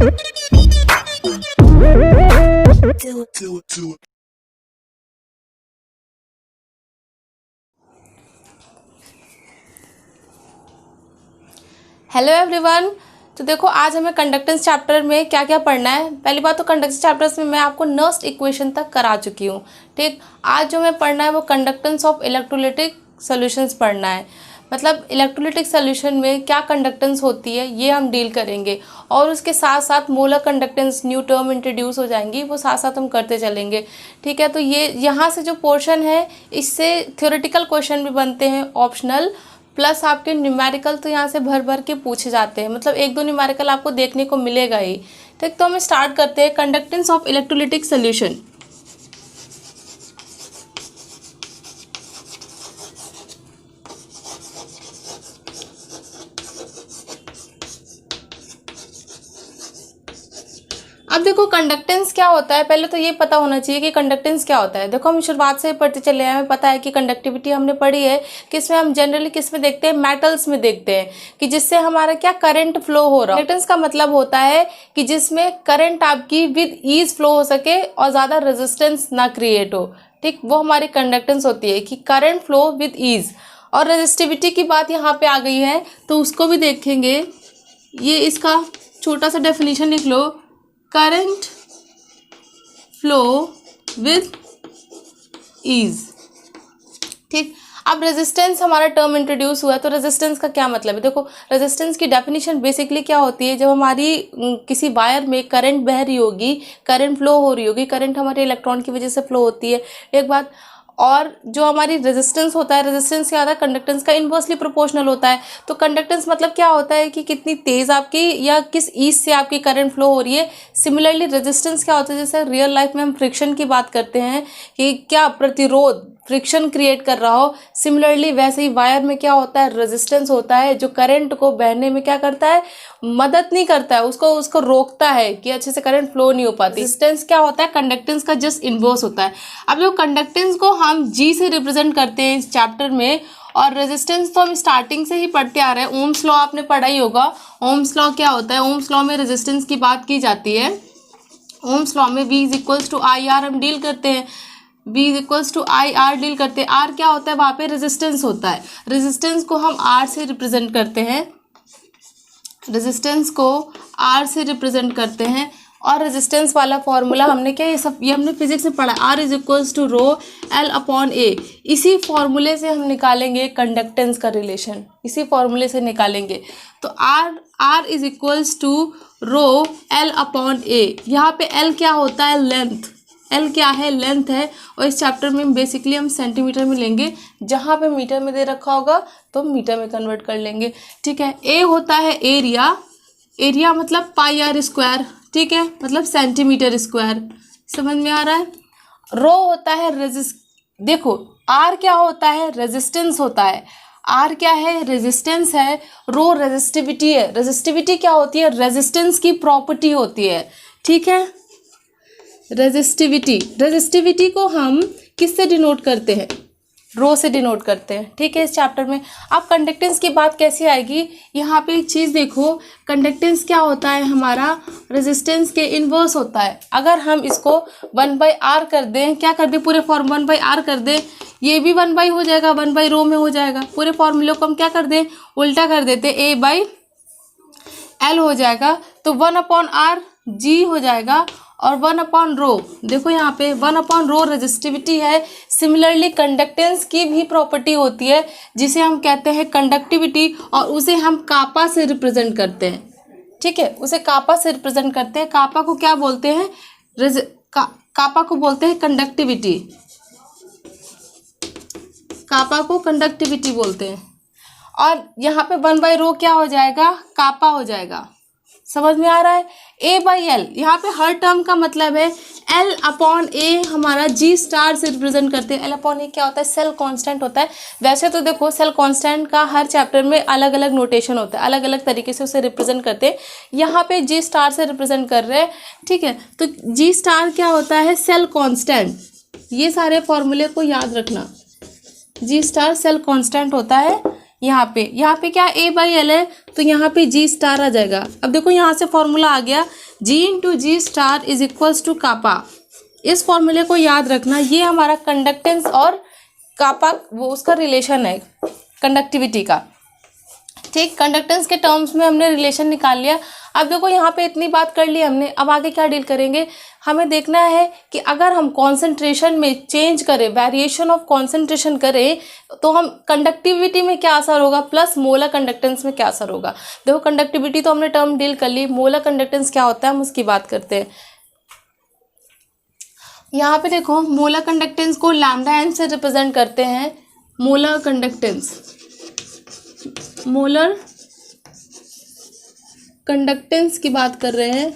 Hello everyone. तो देखो आज हमें कंडक्टेंस चैप्टर में क्या क्या पढ़ना है। पहली बात तो कंडक्टेंस चैप्टर्स में मैं आपको नर्स्ट इक्वेशन तक करा चुकी हूँ। ठीक, आज जो हमें पढ़ना है वो कंडक्टेंस ऑफ इलेक्ट्रोलाइटिक सॉल्यूशंस पढ़ना है। मतलब इलेक्ट्रोलाइटिक सॉल्यूशन में क्या कंडक्टेंस होती है ये हम डील करेंगे, और उसके साथ साथ molar conductance new term introduce हो जाएंगी, वो साथ साथ हम करते चलेंगे। ठीक है, तो ये यहाँ से जो पोर्शन है इससे थ्योरेटिकल क्वेश्चन भी बनते हैं ऑप्शनल, प्लस आपके न्यूमेरिकल तो यहाँ से भर भर के पूछे जाते हैं। मतलब एक दो न्यूमेरिकल आपको देखने को मिलेगा ही। ठीक, तो हम स्टार्ट करते हैं कंडक्टेंस ऑफ इलेक्ट्रोलाइटिक सॉल्यूशन। अब देखो कंडक्टेंस क्या होता है, पहले तो ये पता होना चाहिए कि कंडक्टेंस क्या होता है। देखो हम शुरुआत से पढ़ते चले हैं, हमें पता है कि कंडक्टिविटी हमने पढ़ी है किसमें, हम जनरली किसमें देखते हैं, मेटल्स में देखते हैं, कि जिससे हमारा क्या करंट फ्लो हो रहा है। कंडक्टेंस का मतलब होता है कि जिसमें करंट आपकी विद ईज फ्लो हो सके और ज़्यादा रेजिस्टेंस ना क्रिएट हो। ठीक, वो हमारी कंडक्टेंस होती है कि करंट फ्लो विद ईज। और रेजिस्टिविटी की बात यहाँ पे आ गई है तो उसको भी देखेंगे। ये इसका छोटा सा डेफिनेशन लिख लो, करंट फ्लो विद ईज। ठीक, अब रेजिस्टेंस हमारा टर्म इंट्रोड्यूस हुआ है, तो रेजिस्टेंस का क्या मतलब है। देखो रेजिस्टेंस की डेफिनेशन बेसिकली क्या होती है, जब हमारी किसी वायर में करंट बह रही होगी, करंट फ्लो हो रही होगी, करंट हमारे इलेक्ट्रॉन की वजह से फ्लो होती है एक बात, और जो हमारी रेजिस्टेंस होता है, रेजिस्टेंस क्या होता है, कंडक्टेंस का इन्वर्सली प्रोपोर्शनल होता है। तो कंडक्टेंस मतलब क्या होता है कि कितनी तेज़ आपकी या किस ईज से आपकी करंट फ्लो हो रही है। सिमिलरली रेजिस्टेंस क्या होता है, जैसे रियल लाइफ में हम फ्रिक्शन की बात करते हैं कि क्या प्रतिरोध फ्रिक्शन क्रिएट कर रहा हो, सिमिलरली वैसे ही वायर में क्या होता है, रेजिस्टेंस होता है जो करंट को बहने में क्या करता है, मदद नहीं करता है, उसको रोकता है कि अच्छे से करंट फ्लो नहीं हो पाती। रेजिस्टेंस क्या होता है, कंडक्टेंस का जस्ट इनवर्स होता है। अब जो कंडक्टेंस को हम जी से रिप्रेजेंट करते हैं इस चैप्टर में, और रेजिस्टेंस तो हम स्टार्टिंग से ही पढ़ते आ रहे हैं। ओम्स लॉ आपने पढ़ा ही होगा। ओम्स लॉ क्या होता है, ओम्स लॉ में रेजिस्टेंस की बात की जाती है। ओम्स लॉ में V is equals to I R हम डील करते हैं, V is equals to I R deal करते हैं। R क्या होता है, वहाँ पे रेजिस्टेंस होता है। रेजिस्टेंस को हम R से रिप्रेजेंट करते हैं, रेजिस्टेंस को R से रिप्रेजेंट करते हैं। और रेजिस्टेंस वाला फॉर्मूला हमने क्या, ये हमने फिजिक्स में पढ़ा, R is equals to rho L upon A। इसी फॉर्मूले से हम निकालेंगे कंडक्टेंस का रिलेशन, इसी फॉर्मूले से निकालेंगे। तो R is equals to rho L upon A। यहाँ पे L क्या होता है, लेंथ। L क्या है, लेंथ है। और इस चैप्टर में बेसिकली हम सेंटीमीटर में लेंगे, जहाँ पे मीटर में दे रखा होगा तो मीटर में कन्वर्ट कर लेंगे। ठीक है, A होता है एरिया, एरिया मतलब पाई आर स्क्वायर। ठीक है, मतलब सेंटीमीटर स्क्वायर। समझ में आ रहा है। रो होता है देखो R क्या होता है, रेजिस्टेंस होता है। R क्या है, रेजिस्टेंस है। रो रेजिस्टिविटी है। रेजिस्टिविटी क्या होती है, रेजिस्टेंस की प्रॉपर्टी होती है। ठीक है, रेजिस्टिविटी को हम किससे डिनोट करते हैं, रो से डिनोट करते हैं। ठीक है, इस चैप्टर में। अब कंडक्टेंस की बात कैसे आएगी, यहाँ पे एक चीज़ देखो, कंडक्टेंस क्या होता है हमारा, रेजिस्टेंस के इन्वर्स होता है। अगर हम इसको 1/r कर दें, क्या कर दें, पूरे फॉर्म 1/r कर दें, ये भी 1 हो जाएगा, 1 रो में हो जाएगा। पूरे फॉर्मूले को हम क्या कर दें, उल्टा कर देते, A/L हो जाएगा। तो 1/r G हो जाएगा, और 1 रो, देखो यहाँ पे 1 रो रेजिस्टिविटी है। सिमिलरली कंडक्टेंस की भी प्रॉपर्टी होती है जिसे हम कहते हैं कंडक्टिविटी, और उसे हम कापा से रिप्रेजेंट करते हैं। ठीक है, उसे कापा से रिप्रेजेंट करते हैं। कापा को क्या बोलते हैं, कापा को बोलते हैं कंडक्टिविटी, कापा को कंडक्टिविटी बोलते हैं। और यहाँ पे 1 रो क्या हो जाएगा, कापा हो जाएगा। समझ में आ रहा है। A/L, यहाँ पे हर टर्म का मतलब है L अपॉन A हमारा G स्टार से रिप्रेजेंट करते हैं। L अपॉन A क्या होता है, सेल कांस्टेंट होता है। वैसे तो देखो सेल कांस्टेंट का हर चैप्टर में अलग अलग नोटेशन होता है, अलग अलग तरीके से उसे रिप्रेजेंट करते हैं। यहाँ पे G स्टार से रिप्रेजेंट कर रहे हैं। ठीक है, तो G स्टार क्या होता है, सेल कांस्टेंट। ये सारे फॉर्मूले को याद रखना, G स्टार सेल कांस्टेंट होता है। यहाँ पे क्या A/L है, तो यहाँ पे G स्टार आ जाएगा। अब देखो यहाँ से फॉर्मूला आ गया, G into G star is equals to kappa. इस फॉर्मूले को याद रखना, ये हमारा कंडक्टेंस और कापा वो उसका रिलेशन है कंडक्टिविटी का। ठीक, कंडक्टेंस के टर्म्स में हमने रिलेशन निकाल लिया। अब देखो यहाँ पे इतनी बात कर ली हमने, अब आगे क्या डील करेंगे, हमें देखना है कि अगर हम कॉन्सेंट्रेशन में चेंज करें, वेरिएशन ऑफ कॉन्सेंट्रेशन करें, तो हम कंडक्टिविटी में क्या असर होगा प्लस मोलर कंडक्टेंस में क्या असर होगा। देखो कंडक्टिविटी तो हमने टर्म डील कर ली, मोलर कंडक्टेंस क्या होता है हम उसकी बात करते हैं। यहाँ पे देखो मोलर कंडक्टेंस को लैम्डा एन से रिप्रेजेंट करते हैं। मोलर कंडक्टेंस, मोलर कंडक्टेंस की बात कर रहे हैं।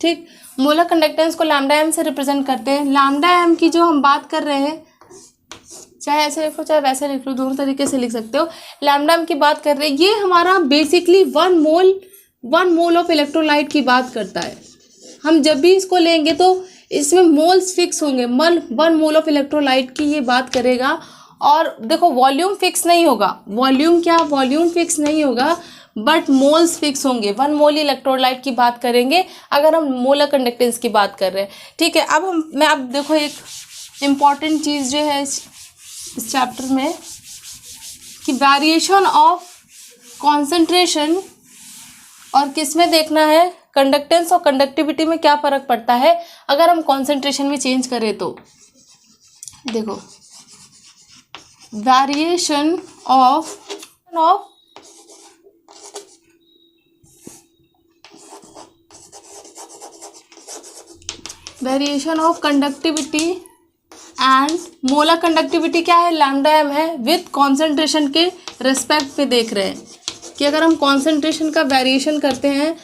ठीक, मोलर कंडक्टेंस को लैम्डा एम से रिप्रेजेंट करते हैं। लैम्डा एम की जो हम बात कर रहे हैं, चाहे ऐसे लिख लो चाहे वैसे लिख लो, दोनों तरीके से लिख सकते हो। लैम्डा एम की बात कर रहे हैं, ये हमारा बेसिकली 1 मोल ऑफ इलेक्ट्रोलाइट की बात करता है। हम जब भी इसको लेंगे तो इसमें मोल्स फिक्स होंगे, 1 मोल ऑफ इलेक्ट्रोलाइट की ये बात करेगा। और देखो वॉल्यूम फिक्स नहीं होगा, वॉल्यूम फिक्स नहीं होगा बट मोल्स फिक्स होंगे। 1 मोल इलेक्ट्रोलाइट की बात करेंगे अगर हम मोलर कंडक्टेंस की बात कर रहे हैं। ठीक है, अब देखो एक इम्पॉर्टेंट चीज़ जो है इस चैप्टर में कि वेरिएशन ऑफ कॉन्सेंट्रेशन और किस में देखना है, कंडक्टेंस और कंडक्टिविटी में क्या फ़र्क पड़ता है अगर हम कॉन्सेंट्रेशन में चेंज करें तो। देखो variation of conductivity and molar conductivity क्या है, लैम्डा एम है, विथ कॉन्सेंट्रेशन के रिस्पेक्ट पे देख रहे हैं कि अगर हम कॉन्सेंट्रेशन का वेरिएशन करते हैं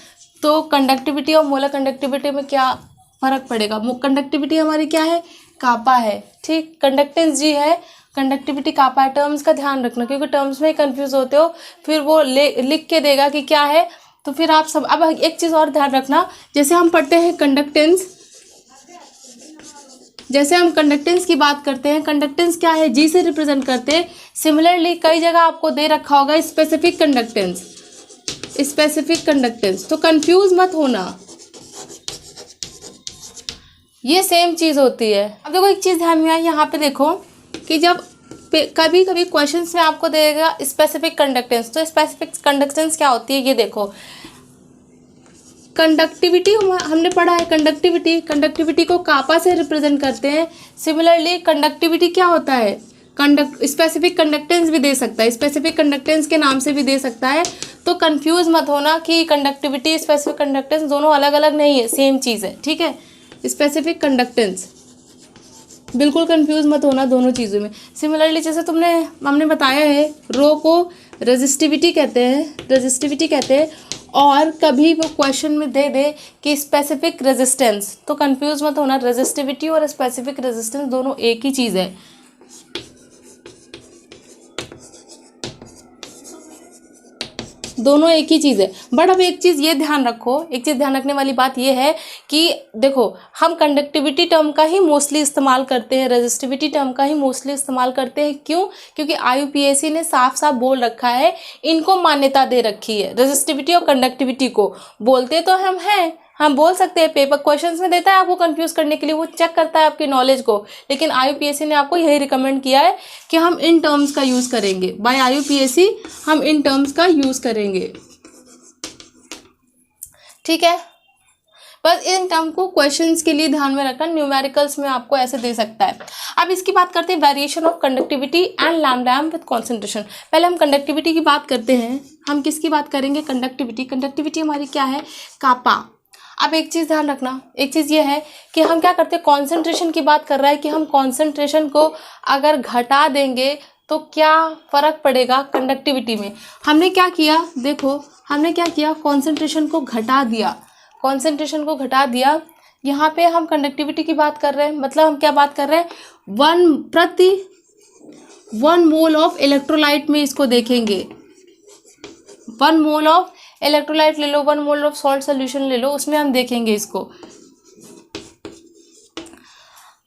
तो कंडक्टिविटी और मोलर कंडक्टिविटी में क्या फ़र्क पड़ेगा। कंडक्टिविटी हमारी क्या है, कापा है। ठीक, कंडक्टेंस जी है, कंडक्टिविटी कापा है। टर्म्स का ध्यान रखना क्योंकि टर्म्स में कंफ्यूज होते हो, फिर वो लिख के देगा कि क्या है, तो फिर आप सब। अब एक चीज़ और ध्यान रखना, जैसे हम पढ़ते हैं कंडक्टेंस, जैसे हम कंडक्टेंस की बात करते हैं, कंडक्टेंस क्या है, जी से रिप्रेजेंट करते हैं। सिमिलरली कई जगह आपको दे रखा होगा स्पेसिफिक कंडक्टेंस, तो कंफ्यूज मत होना, ये सेम चीज़ होती है। अब देखो एक चीज़ ध्यान में आई, यहाँ पे देखो कि जब कभी कभी क्वेश्चंस में आपको देगा स्पेसिफिक कंडक्टेंस, तो स्पेसिफिक कंडक्टेंस क्या होती है ये देखो। कंडक्टिविटी हमने पढ़ा है, कंडक्टिविटी को कापा से रिप्रेजेंट करते हैं। सिमिलरली कंडक्टिविटी क्या होता है, स्पेसिफिक कंडक्टेंस भी दे सकता है, स्पेसिफिक कंडक्टेंस के नाम से भी दे सकता है। तो कंफ्यूज मत होना कि कंडक्टिविटी स्पेसिफिक कंडक्टेंस दोनों अलग अलग नहीं है, सेम चीज़ है। ठीक है, स्पेसिफिक कंडक्टेंस, बिल्कुल कंफ्यूज मत होना दोनों चीज़ों में। सिमिलरली जैसे हमने बताया है, रो को रेजिस्टिविटी कहते हैं, और कभी वो क्वेश्चन में दे दे कि स्पेसिफिक रेजिस्टेंस, तो कंफ्यूज मत होना, रेजिस्टिविटी और स्पेसिफिक रेजिस्टेंस दोनों एक ही चीज़ है। दोनों एक ही चीज़ है। बट अब एक चीज़ ये ध्यान रखो, एक चीज़ ध्यान रखने वाली बात ये है कि देखो हम कंडक्टिविटी टर्म का ही मोस्टली इस्तेमाल करते हैं, रेजिस्टिविटी टर्म का ही मोस्टली इस्तेमाल करते हैं। क्यों? क्योंकि IUPAC ने साफ साफ बोल रखा है, इनको मान्यता दे रखी है, रेजिस्टिविटी और कंडक्टिविटी को। बोलते तो हम बोल सकते हैं, पेपर क्वेश्चंस में देता है आपको कंफ्यूज करने के लिए, वो चेक करता है आपकी नॉलेज को, लेकिन IUPAC ने आपको यही रिकमेंड किया है कि हम इन टर्म्स का यूज़ करेंगे। बाय IUPAC हम इन टर्म्स का यूज़ करेंगे। ठीक है, बस इन टर्म को क्वेश्चंस के लिए ध्यान में रखना, न्यूमेरिकल्स में आपको ऐसे दे सकता है। अब इसकी बात करते हैं, variation of conductivity and lambda M with concentration. पहले हम कंडक्टिविटी की बात करते हैं। हम किसकी बात करेंगे? कंडक्टिविटी हमारी क्या है? कापा। अब एक चीज़ ध्यान रखना, एक चीज़ ये है कि हम क्या करते हैं, कॉन्सेंट्रेशन की बात कर रहा है कि हम कॉन्सेंट्रेशन को अगर घटा देंगे तो क्या फ़र्क पड़ेगा कंडक्टिविटी में। हमने क्या किया, देखो हमने क्या किया, कॉन्सेंट्रेशन को घटा दिया। यहाँ पे हम कंडक्टिविटी की बात कर रहे हैं, मतलब हम क्या बात कर रहे हैं, 1 मोल ऑफ इलेक्ट्रोलाइट में इसको देखेंगे। 1 मोल ऑफ इलेक्ट्रोलाइट ले लो, 1 मोल ऑफ सॉल्ट सोल्यूशन ले लो, उसमें हम देखेंगे इसको।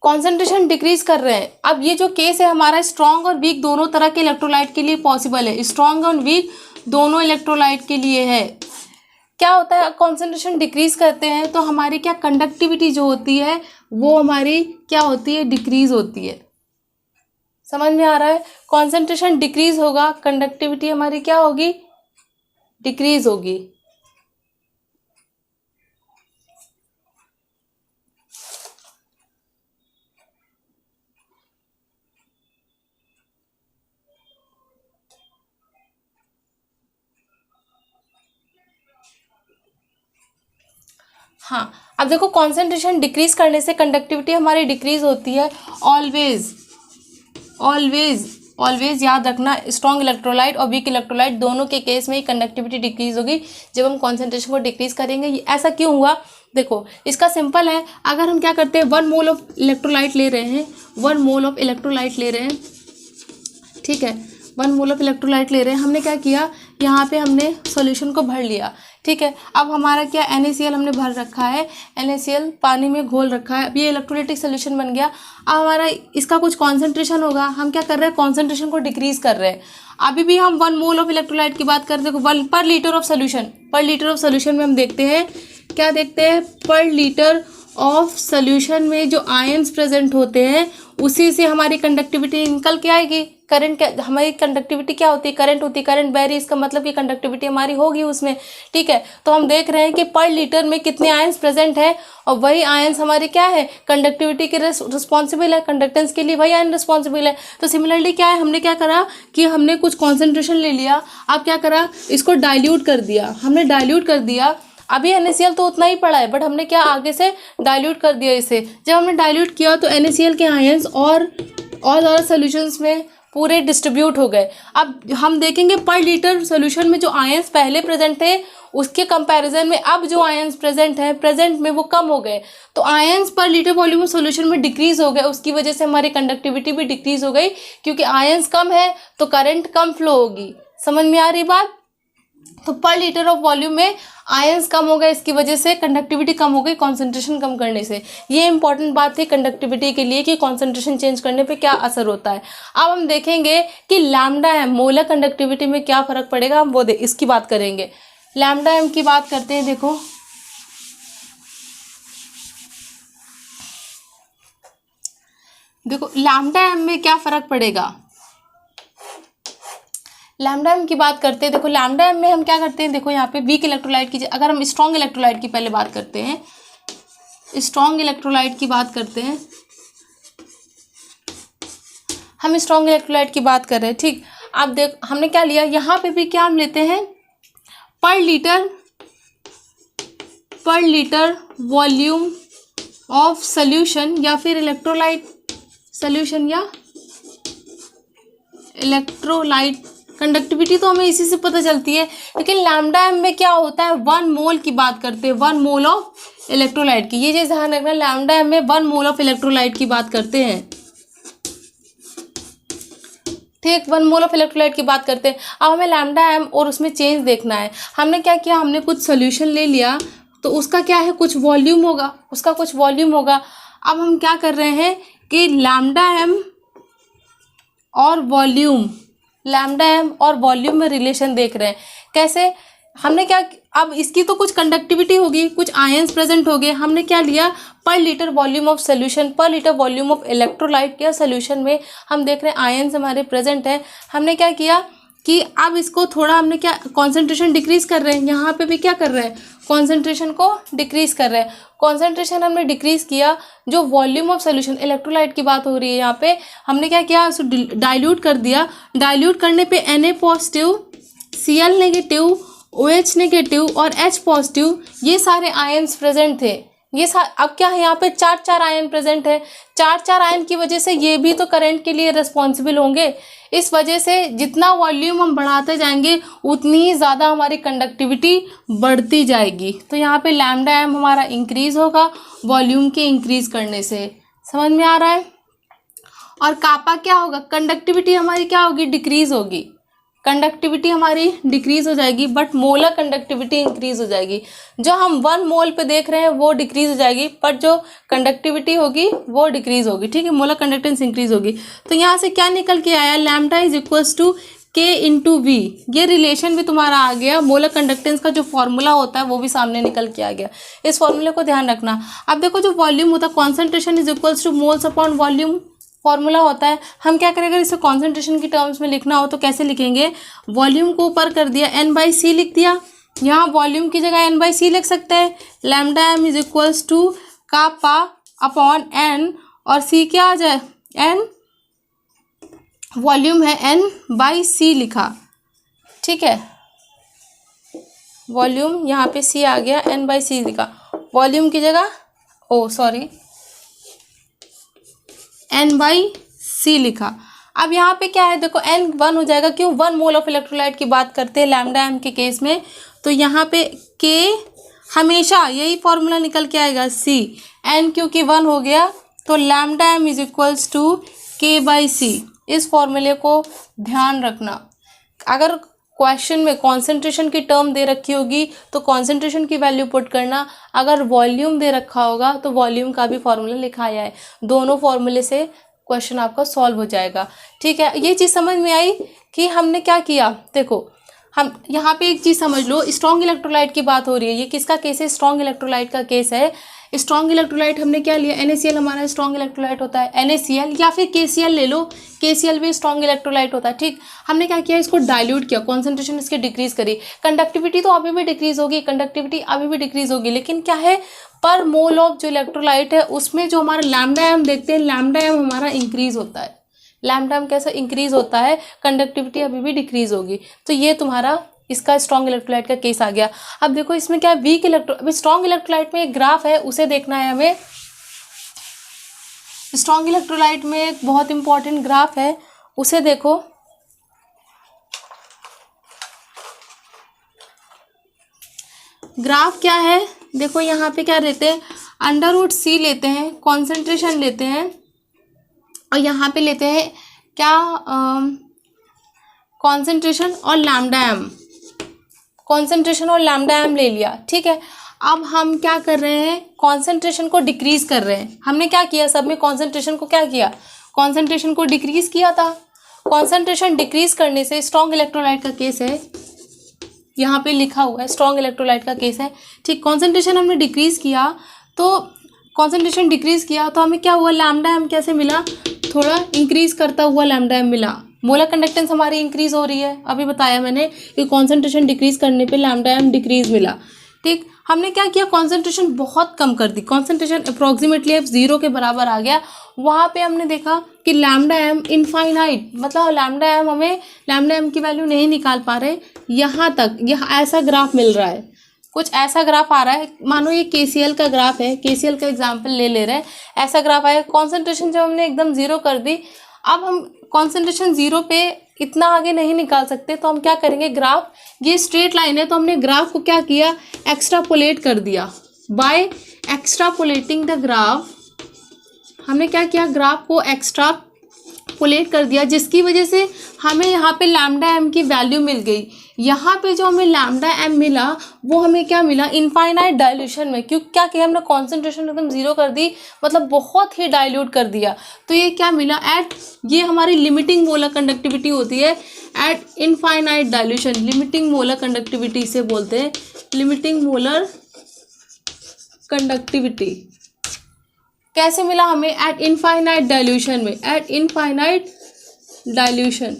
कॉन्सेंट्रेशन डिक्रीज कर रहे हैं। अब ये जो केस है हमारा, स्ट्रॉन्ग और वीक दोनों तरह के इलेक्ट्रोलाइट के लिए पॉसिबल है, स्ट्रॉन्ग और वीक दोनों इलेक्ट्रोलाइट के लिए है। क्या होता है, कॉन्सेंट्रेशन डिक्रीज करते हैं तो हमारी क्या कंडक्टिविटी जो होती है वो हमारी क्या होती है, डिक्रीज होती है। समझ में आ रहा है, कॉन्सेंट्रेशन डिक्रीज होगा, कंडक्टिविटी हमारी क्या होगी, डिक्रीज होगी। हाँ, अब देखो कॉन्सेंट्रेशन डिक्रीज करने से कंडक्टिविटी हमारी डिक्रीज होती है। ऑलवेज ऑलवेज ऑलवेज याद रखना, स्ट्रॉन्ग इलेक्ट्रोलाइट और वीक इलेक्ट्रोलाइट दोनों के केस में ही कंडक्टिविटी डिक्रीज होगी जब हम कॉन्सेंट्रेशन को डिक्रीज करेंगे। ऐसा क्यों हुआ, देखो इसका सिंपल है। अगर हम क्या करते हैं, 1 मोल ऑफ इलेक्ट्रोलाइट ले रहे हैं, 1 मोल ऑफ इलेक्ट्रोलाइट ले रहे हैं, ठीक है, 1 मोल ऑफ इलेक्ट्रोलाइट ले रहे हैं। हमने क्या किया, यहाँ पे हमने सॉल्यूशन को भर लिया, ठीक है। अब हमारा क्या NaCl हमने भर रखा है, NaCl पानी में घोल रखा है। अब ये इलेक्ट्रोलाइटिक सोल्यूशन बन गया। अब हमारा इसका कुछ कॉन्सेंट्रेशन होगा, हम क्या कर रहे हैं, कॉन्सेंट्रेशन को डिक्रीज कर रहे हैं। अभी भी हम 1 मोल ऑफ इलेक्ट्रोलाइट की बात करते हैं, 1 पर लीटर ऑफ सोल्यूशन, पर लीटर ऑफ सोल्यूशन में हम देखते हैं, क्या देखते हैं, पर लीटर ऑफ सोल्यूशन में जो आयंस प्रेजेंट होते हैं उसी से हमारी कंडक्टिविटी निकल के आएगी। करंट, हमारी कंडक्टिविटी क्या होती है, करंट होती है, करंट बह रही, इसका मतलब कि कंडक्टिविटी हमारी होगी उसमें, ठीक है। तो हम देख रहे हैं कि पर लीटर में कितने आयंस प्रेजेंट है और वही आयंस हमारे क्या है, कंडक्टिविटी के रिस्पॉन्सिबल है, कंडक्टेंस के लिए वही आयन रिस्पॉन्सिबल है। तो सिमिलरली क्या है, हमने क्या करा कि हमने कुछ कॉन्सेंट्रेशन ले लिया, अब क्या करा, इसको डाइल्यूट कर दिया, हमने डाइल्यूट कर दिया। अभी NaCl तो उतना ही पड़ा है, बट हमने क्या आगे से डाइल्यूट कर दिया इसे। जब हमने डाइल्यूट किया तो NaCl के आयंस और ज़्यादा सॉल्यूशंस में पूरे डिस्ट्रीब्यूट हो गए। अब हम देखेंगे पर लीटर सॉल्यूशन में जो आयंस पहले प्रेजेंट थे उसके कंपैरिजन में अब जो आयंस प्रेजेंट हैं प्रेजेंट में वो कम हो गए। तो आयंस पर लीटर वॉल्यूम सॉल्यूशन में डिक्रीज हो गए, उसकी वजह से हमारी कंडक्टिविटी भी डिक्रीज हो गई, क्योंकि आयंस कम है तो करंट कम फ्लो होगी। समझ में आ रही बात। तो पर लीटर ऑफ वॉल्यूम में आयंस कम हो गए, इसकी वजह से कंडक्टिविटी कम हो गई कॉन्सेंट्रेशन कम करने से। ये इंपॉर्टेंट बात थी कंडक्टिविटी के लिए कि कॉन्सेंट्रेशन चेंज करने पे क्या असर होता है। अब हम देखेंगे कि लैम्डा एम मोलर कंडक्टिविटी में क्या फर्क पड़ेगा, हम वो इसकी बात करेंगे। लैम्डा एम की बात करते हैं। देखो लैम्डा एम में क्या फर्क पड़ेगा, लैम्डा एम की बात करते हैं। देखो लैम्डा एम में हम क्या करते हैं, देखो यहाँ पे वीक इलेक्ट्रोलाइट की, अगर हम स्ट्रॉन्ग इलेक्ट्रोलाइट की पहले बात करते हैं, स्ट्रॉन्ग इलेक्ट्रोलाइट की बात करते हैं, हम स्ट्रॉन्ग इलेक्ट्रोलाइट की बात कर रहे हैं, ठीक। अब देख हमने क्या लिया, यहाँ पे भी क्या हम लेते हैं, पर लीटर वॉल्यूम ऑफ सोल्यूशन, या फिर इलेक्ट्रोलाइट सोल्यूशन या इलेक्ट्रोलाइट कंडक्टिविटी तो हमें इसी से पता चलती है। लेकिन लैम्डा एम में क्या होता है, 1 मोल की बात करते हैं, 1 मोल ऑफ इलेक्ट्रोलाइट की। ये चीज ध्यान रखना, लैम्डा एम में 1 मोल ऑफ इलेक्ट्रोलाइट की बात करते हैं, ठीक, 1 मोल ऑफ इलेक्ट्रोलाइट की बात करते हैं। अब हमें लैम्डा एम और उसमें चेंज देखना है। हमने क्या किया, हमने कुछ सोल्यूशन ले लिया तो उसका क्या है, कुछ वॉल्यूम होगा, उसका कुछ वॉल्यूम होगा। अब हम क्या कर रहे हैं कि लैम्डा एम और वॉल्यूम, लैम्डा एम और वॉल्यूम में रिलेशन देख रहे हैं। कैसे, हमने क्या, अब इसकी तो कुछ कंडक्टिविटी होगी, कुछ आयंस प्रेजेंट हो गए। हमने क्या लिया, पर लीटर वॉल्यूम ऑफ सोल्यूशन, पर लीटर वॉल्यूम ऑफ इलेक्ट्रोलाइट या सोल्यूशन में हम देख रहे हैं आयंस हमारे प्रेजेंट है। हमने क्या किया कि अब इसको थोड़ा हमने क्या, कॉन्सेंट्रेशन डिक्रीज कर रहे हैं, यहाँ पे भी क्या कर रहे हैं, कॉन्सेंट्रेशन को डिक्रीज कर रहे हैं। कॉन्सेंट्रेशन हमने डिक्रीज किया, जो वॉल्यूम ऑफ सोल्यूशन इलेक्ट्रोलाइट की बात हो रही है यहाँ पे, हमने क्या किया, उसको डाइल्यूट कर दिया। डाइल्यूट करने पे Na positive, Cl negative, OH negative और H पॉजिटिव, ये सारे आयंस प्रेजेंट थे। अब क्या है, यहाँ पे 4 आयन प्रेजेंट है। 4 आयन की वजह से ये भी तो करंट के लिए रिस्पॉन्सिबल होंगे। इस वजह से जितना वॉल्यूम हम बढ़ाते जाएंगे उतनी ही ज़्यादा हमारी कंडक्टिविटी बढ़ती जाएगी। तो यहाँ पे लैम्डा एम हमारा इंक्रीज होगा वॉल्यूम के इंक्रीज करने से। समझ में आ रहा है। और कापा क्या होगा, कंडक्टिविटी हमारी क्या होगी, डिक्रीज होगी। कंडक्टिविटी हमारी डिक्रीज हो जाएगी, बट मोलर कंडक्टिविटी इंक्रीज हो जाएगी। जो हम 1 मोल पे देख रहे हैं वो डिक्रीज हो जाएगी, बट जो कंडक्टिविटी होगी वो डिक्रीज होगी, ठीक है, मोलर कंडक्टेंस इंक्रीज होगी। तो यहाँ से क्या निकल के आया, लैम्डा इज इक्वल्स टू के इंटू वी, ये रिलेशन भी तुम्हारा आ गया। मोलर कंडक्टेंस का जो फॉर्मूला होता है वो भी सामने निकल के आ गया। इस फॉर्मूले को ध्यान रखना। अब देखो जो वॉल्यूम होता है, concentration is equals two moles upon volume formula होता है। हम क्या करेंगे, इसे कॉन्सेंट्रेशन की टर्म्स में लिखना हो तो कैसे लिखेंगे, वॉल्यूम को ऊपर कर दिया, n/c लिख दिया। यहाँ वॉल्यूम की जगह n/c लिख सकते हैं। Lambda m is equals to kappa upon n, और c क्या आ जाए, n वॉल्यूम है, n/c लिखा, ठीक है। वॉल्यूम यहाँ पे c आ गया, n/c लिखा, वॉल्यूम की जगह n/c लिखा। अब यहाँ पे क्या है, देखो n 1 हो जाएगा, क्यों, 1 मोल ऑफ इलेक्ट्रोलाइट की बात करते हैं लैम्डा m के केस में। तो यहाँ पे k हमेशा यही फॉर्मूला निकल के आएगा, c n क्योंकि 1 हो गया तो lambda m is equals to k/c। इस फॉर्मूले को ध्यान रखना। अगर क्वेश्चन में कॉन्सेंट्रेशन की टर्म दे रखी होगी तो कॉन्सेंट्रेशन की वैल्यू पुट करना, अगर वॉल्यूम दे रखा होगा तो वॉल्यूम का भी फॉर्मूला लिखा आया है। दोनों फॉर्मूले से क्वेश्चन आपका सॉल्व हो जाएगा, ठीक है। ये चीज़ समझ में आई कि हमने क्या किया। देखो हम यहाँ पे एक चीज़ समझ लो, स्ट्रॉन्ग इलेक्ट्रोलाइट की बात हो रही है। ये किसका केस है, स्ट्रॉन्ग इलेक्ट्रोलाइट का केस है। स्ट्रॉन्ग इलेक्ट्रोलाइट हमने क्या लिया, NaCl हमारा स्ट्रॉन्ग इलेक्ट्रोलाइट होता है, NaCl या फिर KCl ले लो, KCl भी स्ट्रॉन्ग इलेक्ट्रोलाइट होता है, ठीक। हमने क्या किया, इसको डाइल्यूट किया, कॉन्सेंट्रेशन इसकी डिक्रीज करी। कंडक्टिविटी तो अभी भी डिक्रीज होगी, कंडक्टिविटी अभी भी डिक्रीज होगी, लेकिन क्या है, पर मोल ऑफ जो इलेक्ट्रोलाइट है उसमें जो हमारा लैम्डा एम देखते हैं, लैम्डा एम हमारा इंक्रीज होता है। लैम्डा एम कैसा इंक्रीज होता है, कंडक्टिविटी अभी भी डिक्रीज होगी। तो ये तुम्हारा इसका स्ट्रॉन्ग इलेक्ट्रोलाइट का केस आ गया। अब देखो इसमें क्या है, वीक इलेक्ट्रो, अभी स्ट्रॉन्ग इलेक्ट्रोलाइट में एक ग्राफ है, उसे देखना है हमें। स्ट्रॉन्ग इलेक्ट्रोलाइट में एक बहुत इंपॉर्टेंट ग्राफ है, उसे देखो। ग्राफ क्या है, देखो यहाँ पे क्या लेते हैं, √c लेते हैं, कॉन्सेंट्रेशन लेते हैं, और यहाँ पे लेते हैं क्या, कॉन्सेंट्रेशन और लैम्डा एम, कॉन्सेंट्रेशन और लैम्डा एम ले लिया, ठीक है। अब हम क्या कर रहे हैं, कॉन्सेंट्रेशन को डिक्रीज कर रहे हैं। हमने क्या किया, सब में कॉन्सेंट्रेशन को क्या किया, कॉन्सेंट्रेशन को डिक्रीज किया था। कॉन्सेंट्रेशन डिक्रीज करने से स्ट्रॉन्ग इलेक्ट्रोलाइट का केस है, यहाँ पे लिखा हुआ है स्ट्रॉन्ग इलेक्ट्रोलाइट का केस है, ठीक। कॉन्सेंट्रेशन हमने डिक्रीज किया, तो कॉन्सेंट्रेशन डिक्रीज किया तो हमें क्या हुआ, लैम्डा एम कैसे मिला, थोड़ा इंक्रीज करता हुआ लैम्डा एम मिला। मोलर कंडक्टेंस हमारी इंक्रीज हो रही है, अभी बताया मैंने कि कॉन्सेंट्रेशन डिक्रीज करने पे लैम्डा एम डिक्रीज मिला, ठीक। हमने क्या किया, कॉन्सेंट्रेशन बहुत कम कर दी, कॉन्सेंट्रेशन अप्रॉक्सीमेटली अब 0 के बराबर आ गया। वहाँ पे हमने देखा कि लैम्डा एम इनफाइनाइट, मतलब लैम्डा एम हमें, लैम्डा एम की वैल्यू नहीं निकाल पा रहे, यहाँ तक, यहाँ ऐसा ग्राफ मिल रहा है, कुछ ऐसा ग्राफ आ रहा है। मानो ये KCl का ग्राफ है, KCl का एग्जाम्पल ले रहे हैं, ऐसा ग्राफ आया। कॉन्सेंट्रेशन जब हमने एकदम 0 कर दी, अब हम कॉन्सेंट्रेशन 0 पे इतना आगे नहीं निकाल सकते, तो हम क्या करेंगे, ग्राफ, ये स्ट्रेट लाइन है तो हमने ग्राफ को क्या किया, एक्स्ट्रापोलेट कर दिया। बाय एक्स्ट्रापोलेटिंग द ग्राफ, हमने क्या किया, ग्राफ को एक्स्ट्रापोलेट कर दिया, जिसकी वजह से हमें यहाँ पे लैम्डा एम की वैल्यू मिल गई। यहाँ पे जो हमें लैम्डा एम मिला वो हमें क्या मिला, इनफाइनाइट डाइल्यूशन में। क्यों, क्या किया हमने, कॉन्सेंट्रेशन एकदम 0 कर दी, मतलब बहुत ही डाइल्यूट कर दिया। तो ये क्या मिला, एट, ये हमारी लिमिटिंग मोलर कंडक्टिविटी होती है, eight infinite dilution. Limiting molar conductivity से बोलते हैं, लिमिटिंग मोलर कंडक्टिविटी। कैसे मिला हमें, एट इनफाइनाइट डाइल्यूशन में, एट इनफाइनाइट डाइल्यूशन।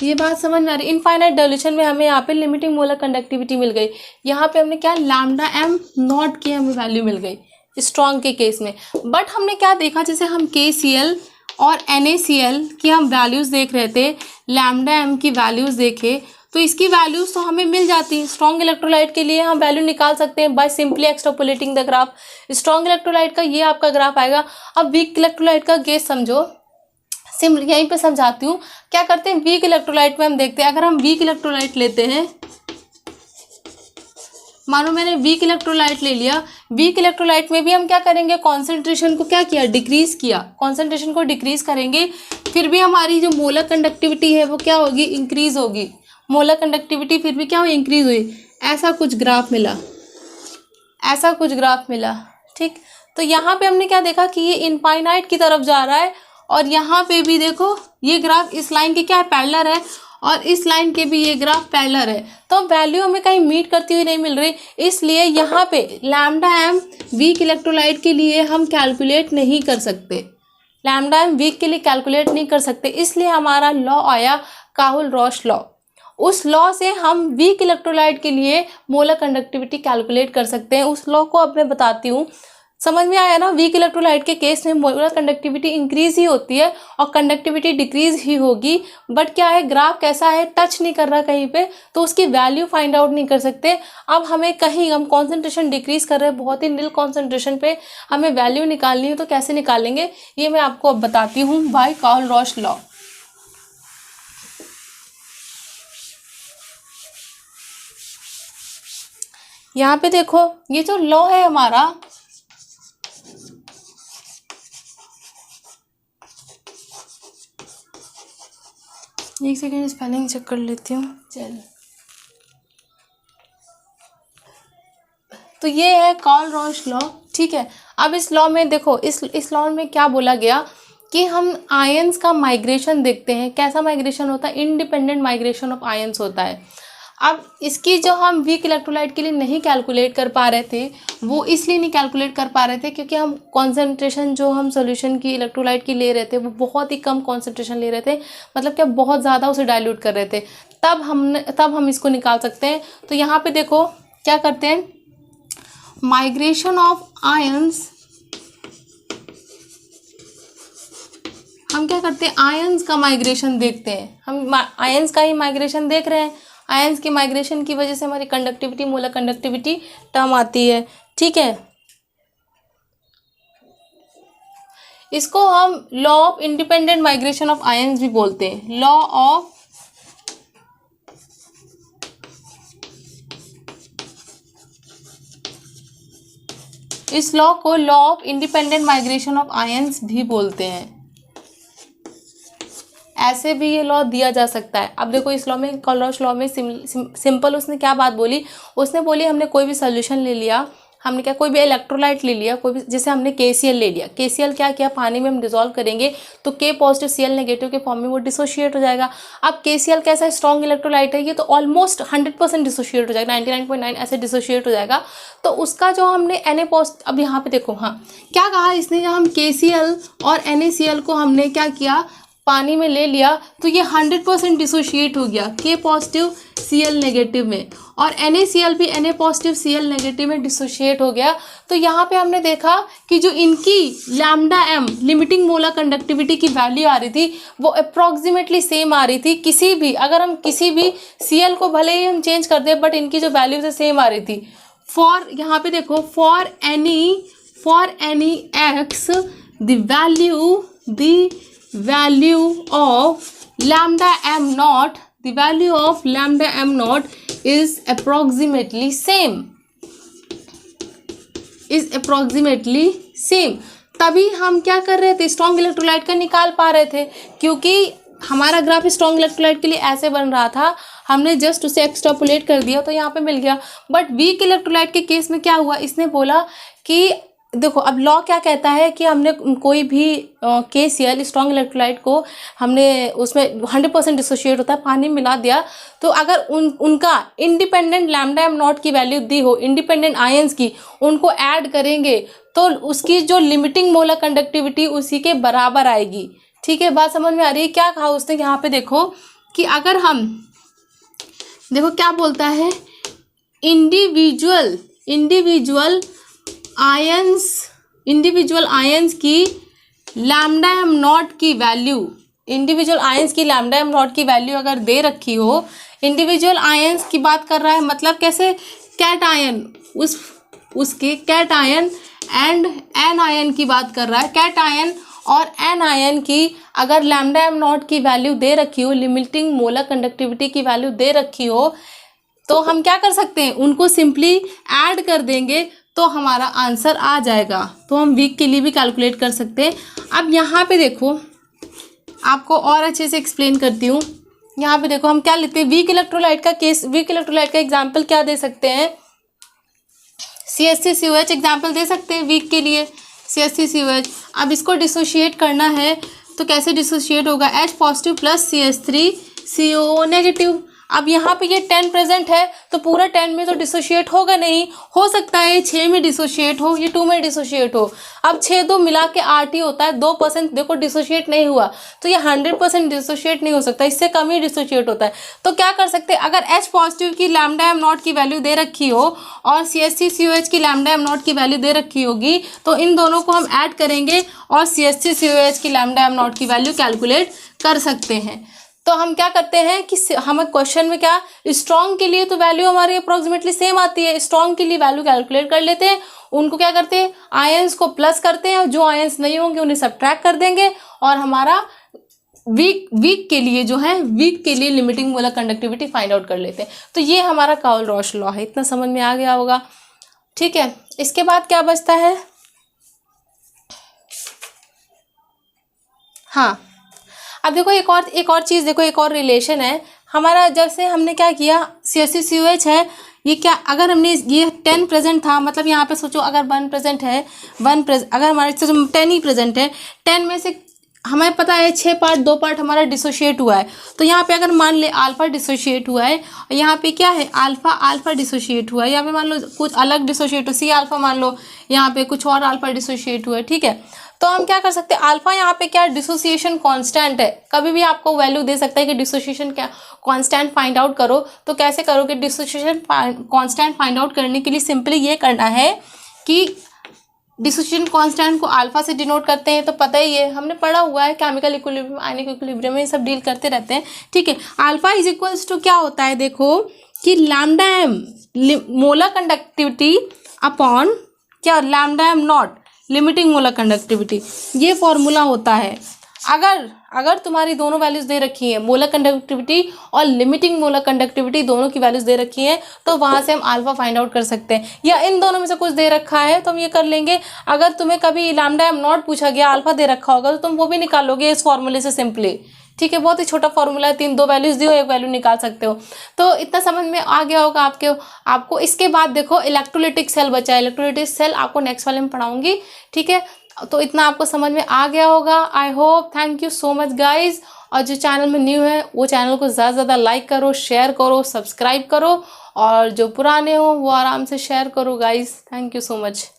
ये बात समझ में आ रही, इनफाइनाइट डाइल्यूशन में हमें यहाँ पे लिमिटिंग मोलर कंडक्टिविटी मिल गई। यहाँ पे हमने क्या, लैम्डा एम नॉट की हमें वैल्यू मिल गई स्ट्रॉन्ग के केस में। बट हमने क्या देखा, जैसे हम KCl और NaCl की हम वैल्यूज़ देख रहे थे, लैम्डा एम की वैल्यूज़ देखे, तो इसकी वैल्यूज़ तो हमें मिल जाती हैं। स्ट्रॉन्ग इलेक्ट्रोलाइट के लिए हम वैल्यू निकाल सकते हैं by simply extrapolating the graph. Strong electrolyte का ये आपका ग्राफ आएगा। अब वीक इलेक्ट्रोलाइट का केस समझो, सिंपल यहीं पे समझाती हूँ। क्या करते हैं, वीक इलेक्ट्रोलाइट में हम देखते हैं, अगर हम वीक इलेक्ट्रोलाइट लेते हैं, मानो मैंने वीक इलेक्ट्रोलाइट ले लिया, वीक इलेक्ट्रोलाइट में भी हम क्या करेंगे, कॉन्सेंट्रेशन को क्या किया, डिक्रीज किया, कॉन्सेंट्रेशन को डिक्रीज करेंगे, फिर भी हमारी जो मोलर कंडक्टिविटी है वो क्या होगी, इंक्रीज होगी। मोलर कंडक्टिविटी फिर भी क्या हुई, इंक्रीज हुई। ऐसा कुछ ग्राफ मिला, ऐसा कुछ ग्राफ मिला, ठीक। तो यहाँ पे हमने क्या देखा कि ये इनफाइनाइट की तरफ जा रहा है और यहाँ पे भी देखो ये ग्राफ इस लाइन के क्या है, पैरेलल है, और इस लाइन के भी ये ग्राफ पैरेलल है। तो वैल्यू हमें कहीं मीट करती हुई नहीं मिल रही, इसलिए यहाँ पे लैम्डा एम वीक इलेक्ट्रोलाइट के लिए हम कैलकुलेट नहीं कर सकते, लैम्डा एम वीक के लिए कैलकुलेट नहीं कर सकते। इसलिए हमारा लॉ आया काहुल-रॉस लॉ। उस लॉ से हम वीक इलेक्ट्रोलाइट के लिए मोलर कंडक्टिविटी कैलकुलेट कर सकते हैं। उस लॉ को अब मैं बताती हूँ, समझ में आया ना। वीक इलेक्ट्रोलाइट के केस में मोलर कंडक्टिविटी इंक्रीज ही होती है और कंडक्टिविटी डिक्रीज ही होगी, बट क्या है, ग्राफ कैसा है, टच नहीं कर रहा कहीं पे, तो उसकी वैल्यू फाइंड आउट नहीं कर सकते। अब हमें कहीं हम कॉन्सेंट्रेशन डिक्रीज कर रहे हैं, बहुत ही नील कॉन्सेंट्रेशन पे हमें वैल्यू निकालनी है, तो कैसे निकालेंगे ये मैं आपको अब बताती हूँ बाय काहुल-रॉस लॉ। यहाँ पे देखो ये जो लॉ है हमारा, एक सेकेंड स्पेलिंग चेक कर लेती हूँ। चल, तो ये है काहुल-रॉस लॉ, ठीक है। अब इस लॉ में देखो, इस लॉ में क्या बोला गया कि हम आयंस का माइग्रेशन देखते हैं। कैसा माइग्रेशन होता है, इंडिपेंडेंट माइग्रेशन ऑफ आयंस होता है। अब इसकी जो हम वीक इलेक्ट्रोलाइट के लिए नहीं कैलकुलेट कर पा रहे थे, वो इसलिए नहीं कैलकुलेट कर पा रहे थे क्योंकि हम कॉन्सेंट्रेशन जो हम सॉल्यूशन की इलेक्ट्रोलाइट की ले रहे थे वो बहुत ही कम कॉन्सेंट्रेशन ले रहे थे, मतलब क्या बहुत ज़्यादा उसे डाइल्यूट कर रहे थे। तब हम इसको निकाल सकते हैं। तो यहाँ पे देखो क्या करते हैं, माइग्रेशन ऑफ आयंस, हम क्या करते हैं, आयंस का माइग्रेशन देखते हैं। हम आयंस का ही माइग्रेशन देख रहे हैं। आयंस की माइग्रेशन की वजह से हमारी कंडक्टिविटी, मोलर कंडक्टिविटी टर्म आती है, ठीक है। इसको हम law of independent migration of ions भी बोलते हैं। लॉ ऑफ इस लॉ को law of independent migration of ions भी बोलते हैं। ऐसे भी ये लॉ दिया जा सकता है। अब देखो इस लॉ में, काहुल-रॉस लॉ में सिंपल उसने क्या बात बोली, उसने बोली हमने कोई भी सोल्यूशन ले लिया, हमने क्या कोई भी इलेक्ट्रोलाइट ले लिया, कोई भी, जैसे हमने KCl ले लिया, KCl क्या किया, पानी में हम डिसॉल्व करेंगे तो K पॉजिटिव Cl नेगेटिव के फॉर्म में वो डिसोशिएट हो जाएगा। अब KCl कैसा स्ट्रॉन्ग इलेक्ट्रोलाइट है, ये तो ऑलमोस्ट 100% डिसोशिएट हो जाएगा, 99.9 ऐसे डिसोशिएट हो जाएगा। तो उसका जो हमने Na पॉजिटिव, अब यहाँ पे देखो, हाँ क्या कहा इसने, जब हम KCl और NaCl को हमने क्या किया, पानी में ले लिया तो ये 100% डिसोशिएट हो गया K पॉजिटिव Cl नेगेटिव में, और NaCl भी Na पॉजिटिव Cl नेगेटिव में डिसोशिएट हो गया। तो यहाँ पे हमने देखा कि जो इनकी lambda m limiting molar conductivity की वैल्यू आ रही थी वो अप्रॉक्सीमेटली सेम आ रही थी। किसी भी, अगर हम किसी भी Cl को भले ही हम चेंज कर दें, बट इनकी जो वैल्यू है सेम आ रही थी। फॉर, यहाँ पे देखो, for any x the value of lambda m naught, the value of lambda m naught is approximately same। तभी हम क्या कर रहे थे, स्ट्रॉन्ग इलेक्ट्रोलाइट का निकाल पा रहे थे, क्योंकि हमारा ग्राफ स्ट्रॉन्ग इलेक्ट्रोलाइट के लिए ऐसे बन रहा था, हमने जस्ट उसे एक्सट्रापोलेट कर दिया तो यहाँ पे मिल गया। बट वीक इलेक्ट्रोलाइट के केस में क्या हुआ, इसने बोला कि देखो, अब लॉ क्या कहता है कि हमने कोई भी KCl स्ट्रॉन्ग इलेक्ट्रोलाइट को हमने उसमें 100% डिसोशिएट होता है, पानी मिला दिया, तो अगर उनका इंडिपेंडेंट लैम्डा एम नॉट की वैल्यू दी हो, इंडिपेंडेंट आयंस की, उनको ऐड करेंगे तो उसकी जो लिमिटिंग मोलर कंडक्टिविटी उसी के बराबर आएगी। ठीक है, बात समझ में आ रही है। क्या कहा उसने, यहाँ पे देखो कि अगर हम, देखो क्या बोलता है, इंडिविजुअल आयंस की लैम्डा एम नॉट की वैल्यू, इंडिविजुअल आयंस की लैम्डा एम नॉट की वैल्यू अगर दे रखी हो, इंडिविजुअल आयंस की बात कर रहा है, मतलब कैसे, कैट आयन, उसके cation and anion की बात कर रहा है। कैट आयन और एन आयन की अगर लैम्डा एम नॉट की वैल्यू दे रखी हो, लिमिटिंग मोलर कंडक्टिविटी की वैल्यू दे रखी हो, तो हम क्या कर सकते हैं, उनको सिंपली ऐड कर देंगे तो हमारा आंसर आ जाएगा। तो हम वीक के लिए भी कैलकुलेट कर सकते हैं। अब यहाँ पे देखो, आपको और अच्छे से एक्सप्लेन करती हूँ। यहाँ पे देखो हम क्या लेते हैं, वीक इलेक्ट्रोलाइट का केस, वीक इलेक्ट्रोलाइट का एग्जाम्पल क्या दे सकते हैं, CH3COH एग्जाम्पल दे सकते हैं वीक के लिए, CH3COH। अब इसको डिसोशिएट करना है तो कैसे डिसोशिएट होगा, H positive plus CH3 CO negative. अब यहाँ पे ये 10 प्रेजेंट है तो पूरा 10 में तो डिसोशिएट होगा नहीं, हो सकता है 6 में डिसोशिएट हो, ये 2 में डिसोशिएट हो। अब 6 2 मिला के 8 ही होता है, 2% देखो डिसोशिएट नहीं हुआ, तो ये 100% डिसोशिएट नहीं हो सकता, इससे कम ही डिसोशिएट होता है। तो क्या कर सकते हैं, अगर H पॉजिटिव की लैम्डा एम नॉट की वैल्यू दे रखी हो और CH3 COH की लैम्डा एम नॉट की वैल्यू दे रखी होगी, तो इन दोनों को हम ऐड करेंगे और CH3 COH की लैम्डा एम नॉट की वैल्यू कैलकुलेट कर सकते हैं। तो हम क्या करते हैं कि हमें क्वेश्चन में क्या, स्ट्रॉन्ग के लिए तो वैल्यू हमारी अप्रोक्सीमेटली सेम आती है, स्ट्रॉन्ग के लिए वैल्यू कैलकुलेट कर लेते हैं, उनको क्या करते हैं, आयंस को प्लस करते हैं और जो आयंस नहीं होंगे उन्हें सब्ट्रैक्ट कर देंगे, और हमारा वीक के लिए जो है, वीक के लिए limiting molar conductivity find out कर लेते हैं। तो ये हमारा काउल-रॉश लॉ है, इतना समझ में आ गया होगा। ठीक है, इसके बाद क्या बचता है, हाँ अब देखो एक और चीज़ देखो, एक और रिलेशन है हमारा। जब से हमने क्या किया, CH3 COH है, ये क्या, अगर हमने ये 10 प्रेजेंट था, मतलब यहाँ पे सोचो अगर 1 प्रेजेंट है, अगर हमारे 10 ही प्रेजेंट है, 10 में से हमें पता है 6 पार्ट 2 पार्ट हमारा डिसोशिएट हुआ है। तो यहाँ पे अगर मान ले अल्फा डिसोशिएट हुआ है, यहाँ पे क्या है, अल्फा डिसोशिएट हुआ है, यहाँ पे मान लो कुछ अलग डिसोशिएट हो, C अल्फा मान लो, यहाँ पे कुछ और अल्फा डिसोशिएट हुआ है। ठीक है, तो हम क्या कर सकते हैं, अल्फा यहाँ पे क्या डिसोसिएशन कांस्टेंट है, कभी भी आपको वैल्यू दे सकता है कि डिसोसिएशन क्या कांस्टेंट फाइंड आउट करो। तो कैसे करोगे, डिसोसिएशन कांस्टेंट फाइंड आउट करने के लिए सिंपली ये करना है कि डिसोसिएशन कांस्टेंट को अल्फा से डिनोट करते हैं, तो पता ही है, हमने पढ़ा हुआ है, केमिकल इक्विलिब्रियम, आयनिक इक्विलिब्रियम में ये सब डील करते रहते हैं। ठीक है, अल्फा इज इक्वल्स टू क्या होता है, देखो कि lambda M molar conductivity upon क्या, lambda M not limiting molar conductivity, ये फॉर्मूला होता है। अगर तुम्हारी दोनों वैल्यूज दे रखी हैं, मोलर कंडक्टिविटी और लिमिटिंग मोलर कंडक्टिविटी दोनों की वैल्यूज दे रखी हैं, तो वहां से हम अल्फा फाइंड आउट कर सकते हैं, या इन दोनों में से कुछ दे रखा है तो हम ये कर लेंगे। अगर तुम्हें कभी लैम्डा एम नॉट पूछा गया, अल्फा दे रखा होगा, तो तुम वो भी निकालोगे इस फॉर्मूले से सिंपली। ठीक है, बहुत ही छोटा फॉर्मूला है, 2 वैल्यूज दी हो, 1 वैल्यू निकाल सकते हो। तो इतना समझ में आ गया होगा आपको। इसके बाद देखो इलेक्ट्रोलिटिक सेल बचा है, इलेक्ट्रोलिटिक सेल आपको नेक्स्ट वाले में पढ़ाऊंगी। ठीक है, तो इतना आपको समझ में आ गया होगा, I hope. Thank you so much guys. और जो चैनल में न्यू है वो चैनल को ज़्यादा से ज़्यादा लाइक करो, शेयर करो, सब्सक्राइब करो, और जो पुराने हो वो आराम से शेयर करो guys. Thank you so much.